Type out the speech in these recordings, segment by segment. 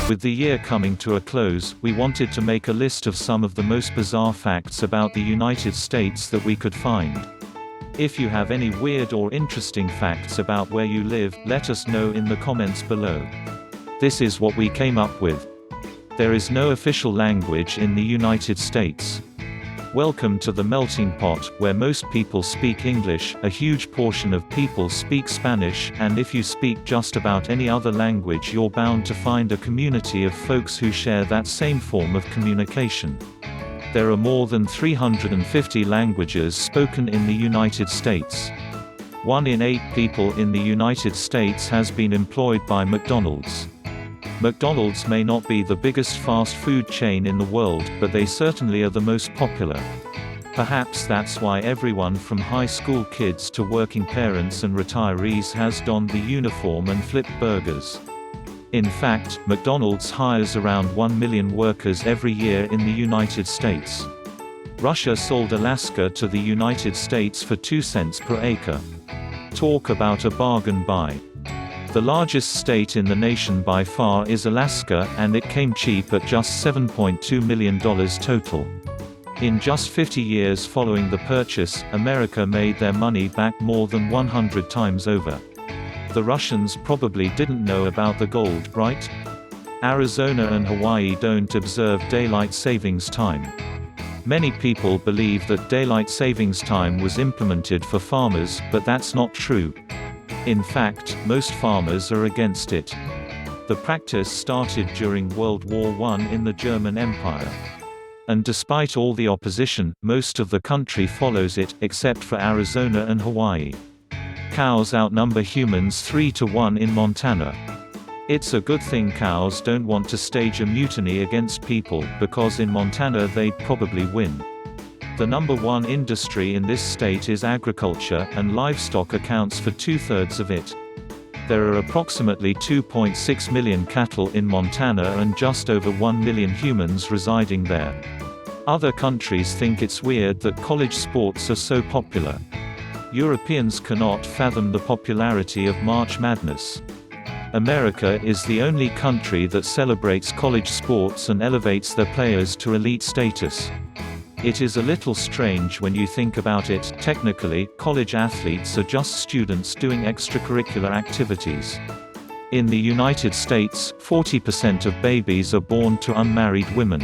With the year coming to a close, we wanted to make a list of some of the most bizarre facts about the United States that we could find. If you have any weird or interesting facts about where you live, let us know in the comments below. This is what we came up with. There is no official language in the United States. Welcome to the melting pot, where most people speak English, a huge portion of people speak Spanish, and if you speak just about any other language you're bound to find a community of folks who share that same form of communication. There are more than 350 languages spoken in the United States. 1 in 8 people in the United States has been employed by McDonald's. McDonald's may not be the biggest fast food chain in the world, but they certainly are the most popular. Perhaps that's why everyone from high school kids to working parents and retirees has donned the uniform and flipped burgers. In fact, McDonald's hires around 1 million workers every year in the United States. Russia sold Alaska to the United States for 2 cents per acre. Talk about a bargain buy. The largest state in the nation by far is Alaska, and it came cheap at just $7.2 million total. In just 50 years following the purchase, America made their money back more than 100 times over. The Russians probably didn't know about the gold, right? Arizona and Hawaii don't observe daylight savings time. Many people believe that daylight savings time was implemented for farmers, but that's not true. In fact, most farmers are against it. The practice started during World War I in the German Empire. And despite all the opposition, most of the country follows it, except for Arizona and Hawaii. Cows outnumber humans 3 to 1 in Montana. It's a good thing cows don't want to stage a mutiny against people, because in Montana they'd probably win. The number one industry in this state is agriculture, and livestock accounts for 2/3 of it. There are approximately 2.6 million cattle in Montana and just over 1 million humans residing there. Other countries think it's weird that college sports are so popular. Europeans cannot fathom the popularity of March Madness. America is the only country that celebrates college sports and elevates their players to elite status. It is a little strange when you think about it. Technically, college athletes are just students doing extracurricular activities. In the United States, 40% of babies are born to unmarried women.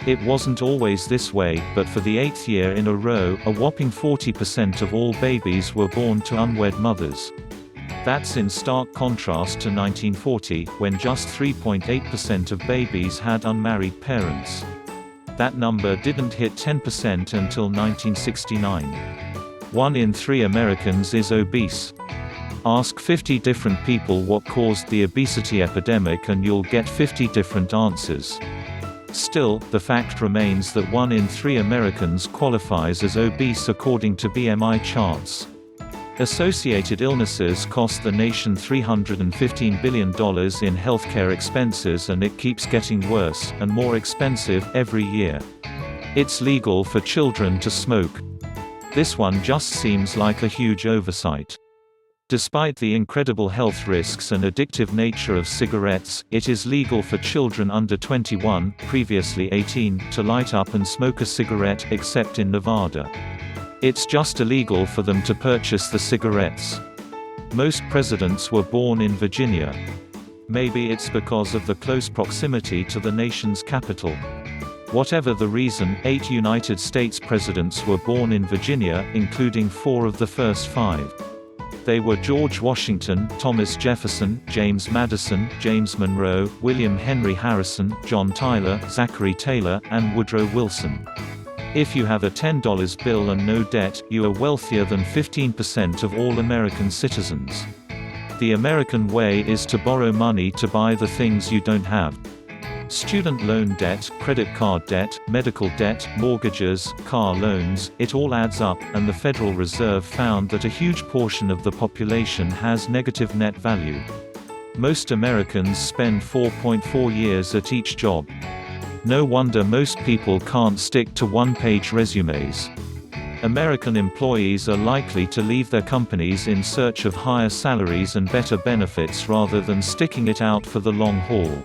It wasn't always this way, but for the 8th year in a row, a whopping 40% of all babies were born to unwed mothers. That's in stark contrast to 1940, when just 3.8% of babies had unmarried parents. That number didn't hit 10% until 1969. 1 in 3 Americans is obese. Ask 50 different people what caused the obesity epidemic and you'll get 50 different answers. Still, the fact remains that 1 in 3 Americans qualifies as obese according to BMI charts. Associated illnesses cost the nation $315 billion in healthcare expenses, and it keeps getting worse, and more expensive, every year. It's legal for children to smoke. This one just seems like a huge oversight. Despite the incredible health risks and addictive nature of cigarettes, it is legal for children under 21, previously 18, to light up and smoke a cigarette, except in Nevada. It's just illegal for them to purchase the cigarettes. Most presidents were born in Virginia. Maybe it's because of the close proximity to the nation's capital. Whatever the reason, 8 United States presidents were born in Virginia, including 4 of the first 5. They were George Washington, Thomas Jefferson, James Madison, James Monroe, William Henry Harrison, John Tyler, Zachary Taylor, and Woodrow Wilson. If you have a $10 bill and no debt, you are wealthier than 15% of all American citizens. The American way is to borrow money to buy the things you don't have. Student loan debt, credit card debt, medical debt, mortgages, car loans, it all adds up, and the Federal Reserve found that a huge portion of the population has negative net value. Most Americans spend 4.4 years at each job. No wonder most people can't stick to one-page resumes. American employees are likely to leave their companies in search of higher salaries and better benefits rather than sticking it out for the long haul.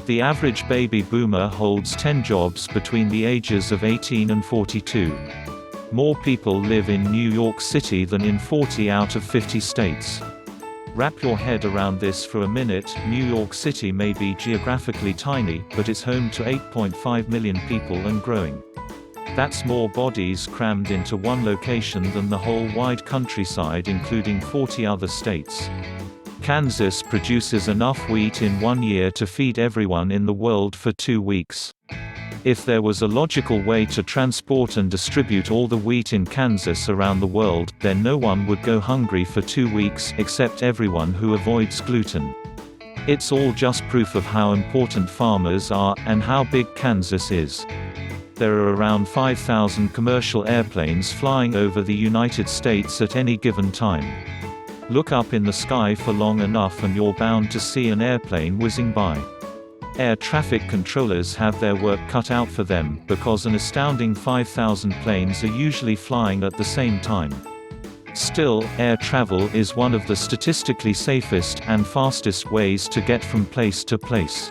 The average baby boomer holds 10 jobs between the ages of 18 and 42. More people live in New York City than in 40 out of 50 states. Wrap your head around this for a minute. New York City may be geographically tiny, but it's home to 8.5 million people and growing. That's more bodies crammed into one location than the whole wide countryside, including 40 other states. Kansas produces enough wheat in 1 year to feed everyone in the world for 2 weeks. If there was a logical way to transport and distribute all the wheat in Kansas around the world, then no one would go hungry for 2 weeks except everyone who avoids gluten. It's all just proof of how important farmers are, and how big Kansas is. There are around 5,000 commercial airplanes flying over the United States at any given time. Look up in the sky for long enough and you're bound to see an airplane whizzing by. Air traffic controllers have their work cut out for them, because an astounding 5,000 planes are usually flying at the same time. Still, air travel is one of the statistically safest and fastest ways to get from place to place.